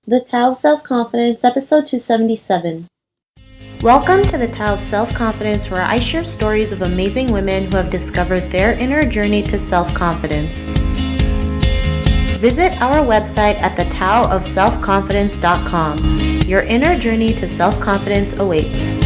The Tao of Self-Confidence, episode 277. Welcome to the Tao of Self-Confidence, where I share stories of amazing women who have discovered their inner journey to self-confidence. Visit our website at thetaoofselfconfidence.com. Your inner journey to self-confidence awaits.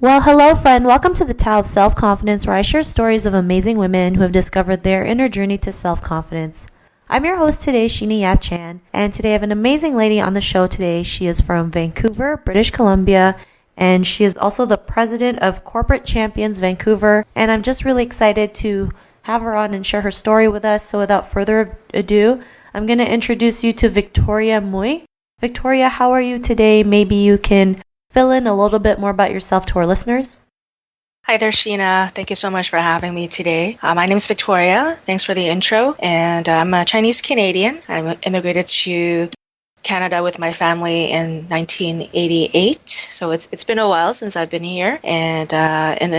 Well, hello friend. Welcome to the Tao of Self-Confidence, where I share stories of amazing women who have discovered their inner journey to self-confidence. I'm your host today, Sheena Yap Chan, and today I have an amazing lady on the show today. She is from Vancouver, British Columbia, and she is also the president of Corporate Champions Vancouver, and I'm just really excited to have her on and share her story with us. So without further ado, I'm going to introduce you to Victoria Mui. Victoria, how are you today? Maybe you can fill in a little bit more about yourself to our listeners. Hi there, Sheena. Thank you so much for having me today. My name is Victoria. Thanks for the intro. And I'm a Chinese Canadian. I immigrated to Canada with my family in 1988. So it's been a while since I've been here. And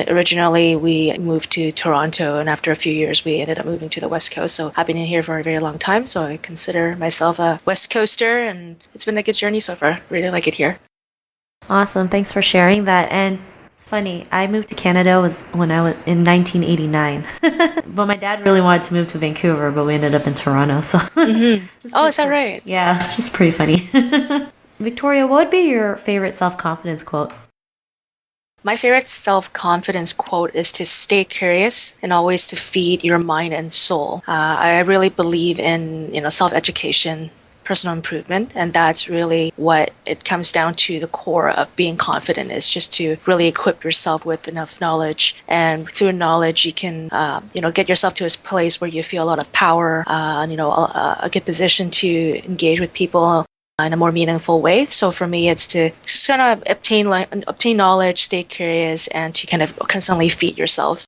originally we moved to Toronto, and after a few years we ended up moving to the West Coast. So I've been in here for a very long time. So I consider myself a West Coaster, and it's been a good journey so far. Really like it here. Awesome. Thanks for sharing that. And it's funny, I moved to Canada when I was in 1989. But my dad really wanted to move to Vancouver, but we ended up in Toronto. So Oh, is that right? Yeah, it's just pretty funny. Victoria, what would be your favorite self-confidence quote? My favorite self-confidence quote is to stay curious and always to feed your mind and soul. I really believe in self-education, personal improvement, and that's really what it comes down to. The core of being confident is just to really equip yourself with enough knowledge, and through knowledge you can get yourself to a place where you feel a lot of power, a good position to engage with people in a more meaningful way. So for me, it's to just kind of obtain knowledge, stay curious, and to kind of constantly feed yourself.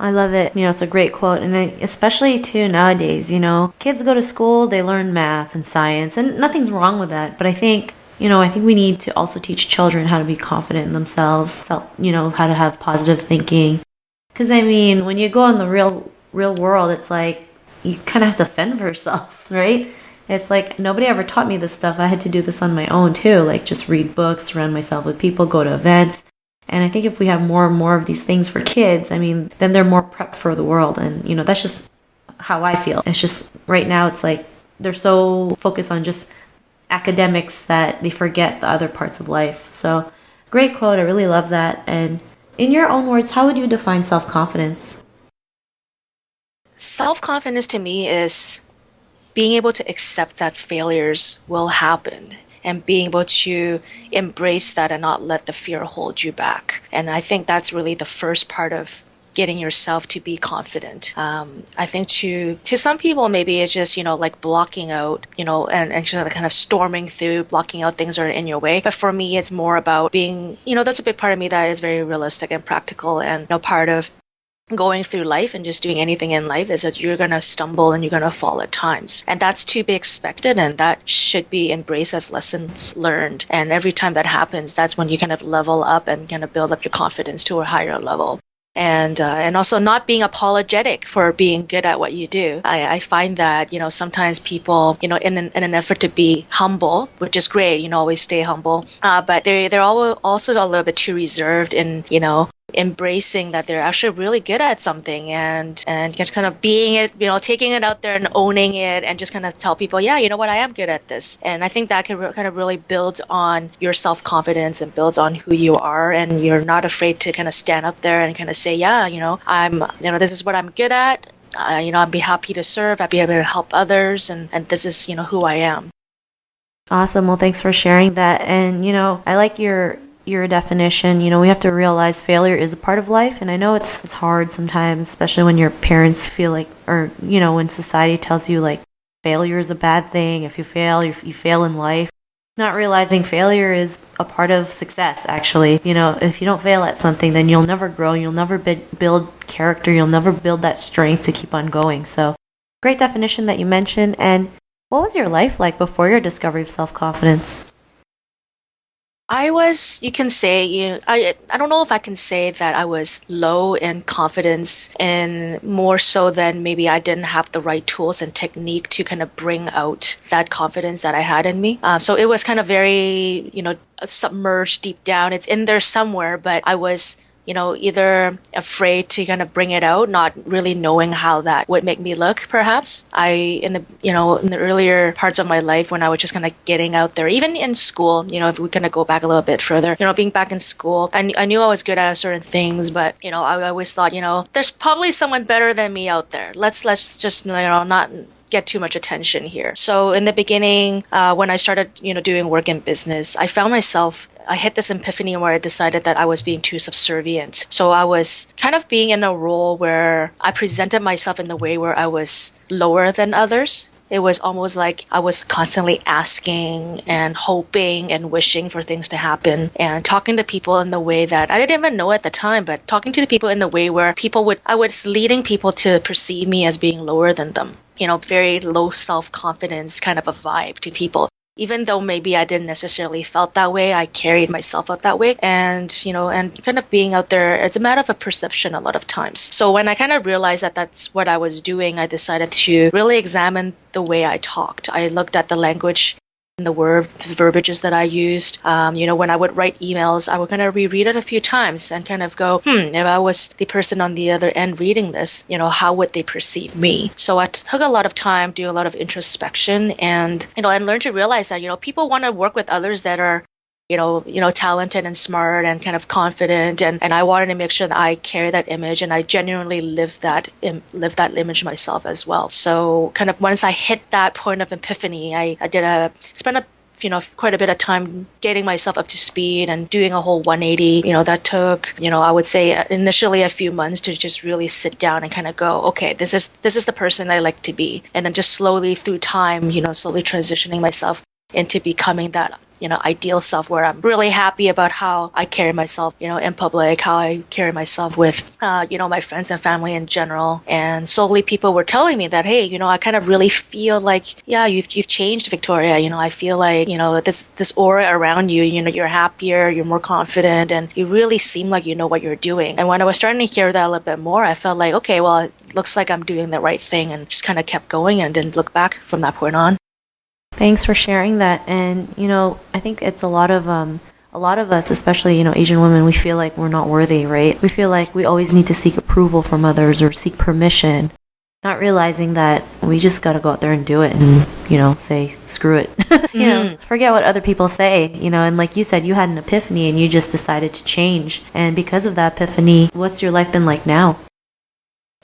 I love it. It's a great quote. And especially too nowadays, kids go to school, they learn math and science, and nothing's wrong with that. But I think we need to also teach children how to be confident in themselves, how to have positive thinking. Because when you go in the real world, it's like you kind of have to fend for yourself, right? It's like nobody ever taught me this stuff. I had to do this on my own too, like just read books, surround myself with people, go to events. And I think if we have more and more of these things for kids, then they're more prepped for the world. And, that's just how I feel. It's just right now it's like they're so focused on just academics that they forget the other parts of life. So great quote. I really love that. And in your own words, how would you define self-confidence? Self-confidence to me is being able to accept that failures will happen, and being able to embrace that and not let the fear hold you back. And I think that's really the first part of getting yourself to be confident. I think to some people, maybe it's just, like blocking out, and just kind of storming through, blocking out things that are in your way. But for me, it's more about being, that's a big part of me that is very realistic and practical, and part of going through life and just doing anything in life is that you're going to stumble and you're going to fall at times. And that's to be expected, and that should be embraced as lessons learned. And every time that happens, that's when you kind of level up and kind of build up your confidence to a higher level. And also not being apologetic for being good at what you do. I find that, sometimes people, in an effort to be humble, which is great, always stay humble, but they're also a little bit too reserved in, embracing that they're actually really good at something, and just kind of being it, taking it out there and owning it, and just kind of tell people, yeah, you know what, I am good at this. And I think that can kind of really build on your self-confidence and builds on who you are, and you're not afraid to kind of stand up there and kind of say, yeah, I'm, this is what I'm good at. I'd be happy to serve, I'd be able to help others, and this is, who I am. Awesome. Well, thanks for sharing that. And, I like your definition. We have to realize failure is a part of life, and I know it's hard sometimes, especially when your parents feel like, or when society tells you like failure is a bad thing. If you fail, you fail in life. Not realizing failure is a part of success, actually. If you don't fail at something, then you'll never grow, you'll never build character, you'll never build that strength to keep on going. So great definition that you mentioned. And what was your life like before your discovery of self-confidence? I was, you can say, I don't know if I can say that I was low in confidence, and more so than maybe I didn't have the right tools and technique to kind of bring out that confidence that I had in me. So it was kind of very, submerged deep down. It's in there somewhere, but I was either afraid to kind of bring it out, not really knowing how that would make me look, perhaps. In the earlier parts of my life when I was just kind of getting out there, even in school, if we kind of go back a little bit further, being back in school, I knew I was good at certain things, but, I always thought, there's probably someone better than me out there. Let's just, not get too much attention here. So in the beginning, when I started, doing work in business, I hit this epiphany where I decided that I was being too subservient. So I was kind of being in a role where I presented myself in the way where I was lower than others. It was almost like I was constantly asking and hoping and wishing for things to happen and talking to people in the way that I didn't even know at the time, but talking to the people in the way where I was leading people to perceive me as being lower than them. Very low self-confidence kind of a vibe to people. Even though maybe I didn't necessarily felt that way, I carried myself out that way. And, and kind of being out there, it's a matter of a perception a lot of times. So when I kind of realized that that's what I was doing, I decided to really examine the way I talked. I looked at the language and the verbiages that I used. When I would write emails, I would kind of reread it a few times and kind of go, if I was the person on the other end reading this, how would they perceive me? So I took a lot of time, do a lot of introspection, and, and learned to realize that, people want to work with others that are, talented and smart and kind of confident. And I wanted to make sure that I carry that image and I genuinely live that image myself as well. So kind of once I hit that point of epiphany, I spent quite a bit of time getting myself up to speed and doing a whole 180. That took, I would say initially a few months to just really sit down and kind of go, okay, this is the person I like to be. And then just slowly through time, slowly transitioning myself into becoming that ideal self where I'm really happy about how I carry myself, in public, how I carry myself with, my friends and family in general. And slowly people were telling me that, hey, I kind of really feel like, yeah, you've changed, Victoria. I feel like, this aura around you, you're happier, you're more confident, and you really seem like you know what you're doing. And when I was starting to hear that a little bit more, I felt like, okay, well, it looks like I'm doing the right thing, and just kind of kept going and didn't look back from that point on. Thanks for sharing that. And, I think it's a lot of us, especially, Asian women, we feel like we're not worthy, right? We feel like we always need to seek approval from others or seek permission, not realizing that we just got to go out there and do it and, say, screw it. Forget what other people say, and like you said, you had an epiphany and you just decided to change. And because of that epiphany, what's your life been like now?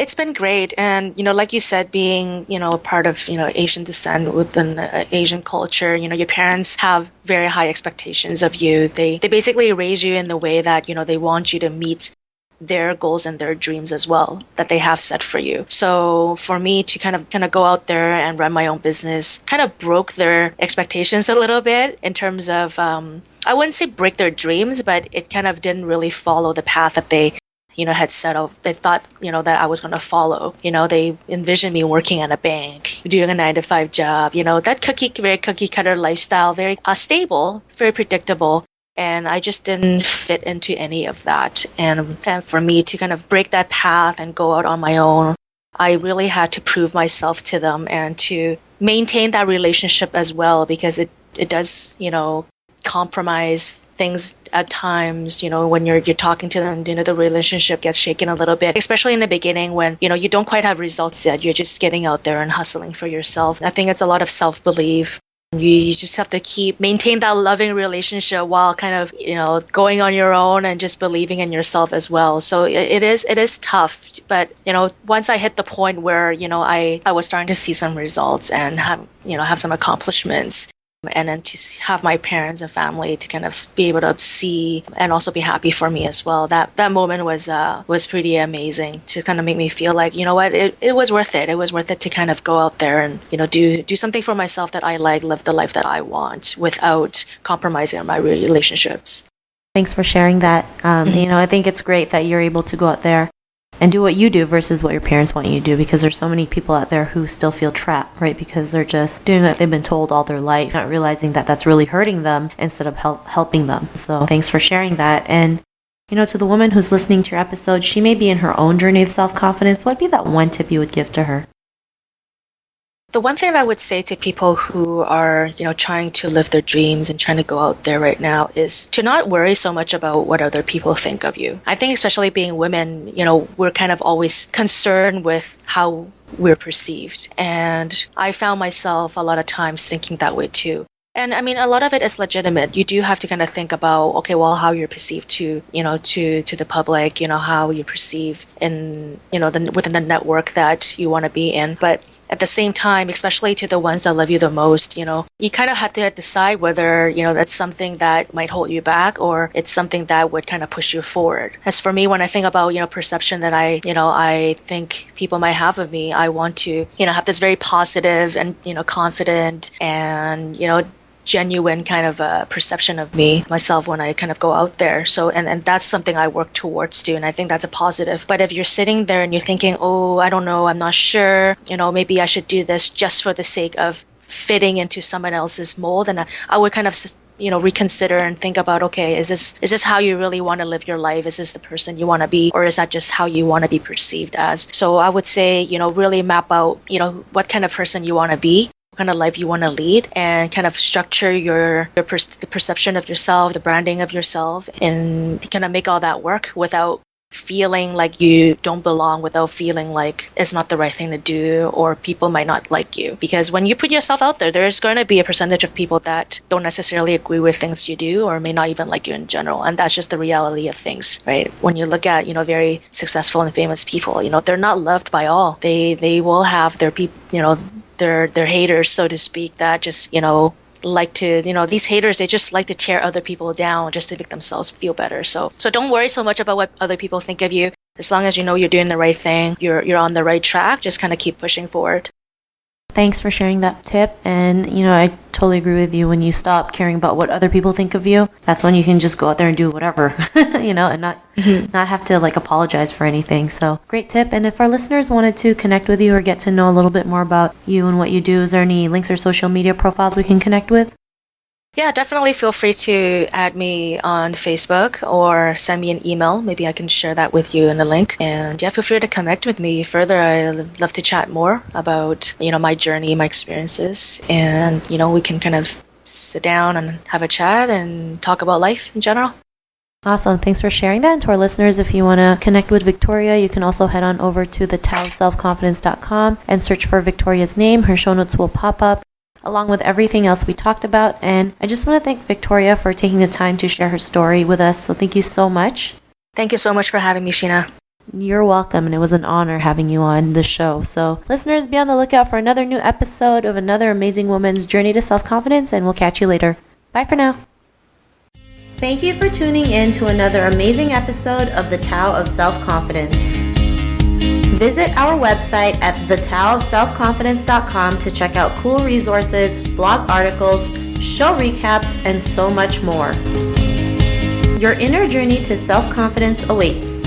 It's been great. And, like you said, being, a part of, Asian descent within Asian culture, your parents have very high expectations of you. They basically raise you in the way that, they want you to meet their goals and their dreams as well that they have set for you. So for me to kind of go out there and run my own business kind of broke their expectations a little bit in terms of, I wouldn't say break their dreams, but it kind of didn't really follow the path that they had set up. They thought, that I was going to follow. They envisioned me working at a bank, doing a 9-to-5 job, that very cookie cutter lifestyle, very stable, very predictable. And I just didn't fit into any of that. And for me to kind of break that path and go out on my own, I really had to prove myself to them and to maintain that relationship as well, because it does, compromise things at times, when you're talking to them, the relationship gets shaken a little bit, especially in the beginning when, you don't quite have results yet. You're just getting out there and hustling for yourself. I think it's a lot of self-belief. You just have to maintain that loving relationship while kind of, going on your own and just believing in yourself as well. So it is tough. But, once I hit the point where, I was starting to see some results and have some accomplishments, and then to have my parents and family to kind of be able to see and also be happy for me as well. That moment was pretty amazing to kind of make me feel like, it was worth it. It was worth it to kind of go out there and, do something for myself that I like, live the life that I want without compromising on my relationships. Thanks for sharing that. I think it's great that you're able to go out there and do what you do versus what your parents want you to do, because there's so many people out there who still feel trapped, right? Because they're just doing what they've been told all their life, not realizing that that's really hurting them instead of helping them. So thanks for sharing that. And to the woman who's listening to your episode, she may be in her own journey of self-confidence. What would be that one tip you would give to her? The one thing I would say to people who are, trying to live their dreams and trying to go out there right now is to not worry so much about what other people think of you. I think especially being women, we're kind of always concerned with how we're perceived. And I found myself a lot of times thinking that way too. And I mean, a lot of it is legitimate. You do have to kind of think about, okay, well, how you're perceived to the public, how you're perceived in, within the network that you want to be in. But at the same time, especially to the ones that love you the most, you kind of have to decide whether, that's something that might hold you back or it's something that would kind of push you forward. As for me, when I think about, perception that I think people might have of me, I want to, have this very positive and, confident and, genuine kind of a perception of myself when I kind of go out there. So, and that's something I work towards too. And I think that's a positive. But if you're sitting there and you're thinking, oh, I don't know, I'm not sure, maybe I should do this just for the sake of fitting into someone else's mold. And I would kind of, reconsider and think about, okay, is this how you really want to live your life? Is this the person you want to be? Or is that just how you want to be perceived as? So I would say, really map out, what kind of person you want to be, kind of life you want to lead, and kind of structure the perception of yourself, the branding of yourself, and kind of make all that work without feeling like you don't belong, without feeling like it's not the right thing to do or people might not like you. Because when you put yourself out there, there's going to be a percentage of people that don't necessarily agree with things you do or may not even like you in general. And that's just the reality of things, right? When you look at, very successful and famous people, they're not loved by all. They will have their people, their haters, so to speak, that just, like to, these haters, they just like to tear other people down just to make themselves feel better. So don't worry so much about what other people think of you. As long as you know you're doing the right thing, you're on the right track, just kind of keep pushing forward. Thanks for sharing that tip. And, I totally agree with you. When you stop caring about what other people think of you, that's when you can just go out there and do whatever, and not have to apologize for anything. So great tip. And if our listeners wanted to connect with you or get to know a little bit more about you and what you do, is there any links or social media profiles we can connect with? Yeah, definitely feel free to add me on Facebook or send me an email. Maybe I can share that with you in a link. And yeah, feel free to connect with me further. I'd love to chat more about, my journey, my experiences. And, we can kind of sit down and have a chat and talk about life in general. Awesome. Thanks for sharing that. And to our listeners, if you want to connect with Victoria, you can also head on over to thetaoofselfconfidence.com and search for Victoria's name. Her show notes will pop up, along with everything else we talked about. And I just want to thank Victoria for taking the time to share her story with us. So thank you so much. Thank you so much for having me, Sheena. You're welcome, and it was an honor having you on the show. So listeners, be on the lookout for another new episode of another amazing woman's journey to self-confidence, and we'll catch you later. Bye for now. Thank you for tuning in to another amazing episode of The Tao of Self-Confidence. Visit our website at thetaoofselfconfidence.com to check out cool resources, blog articles, show recaps, and so much more. Your inner journey to self-confidence awaits.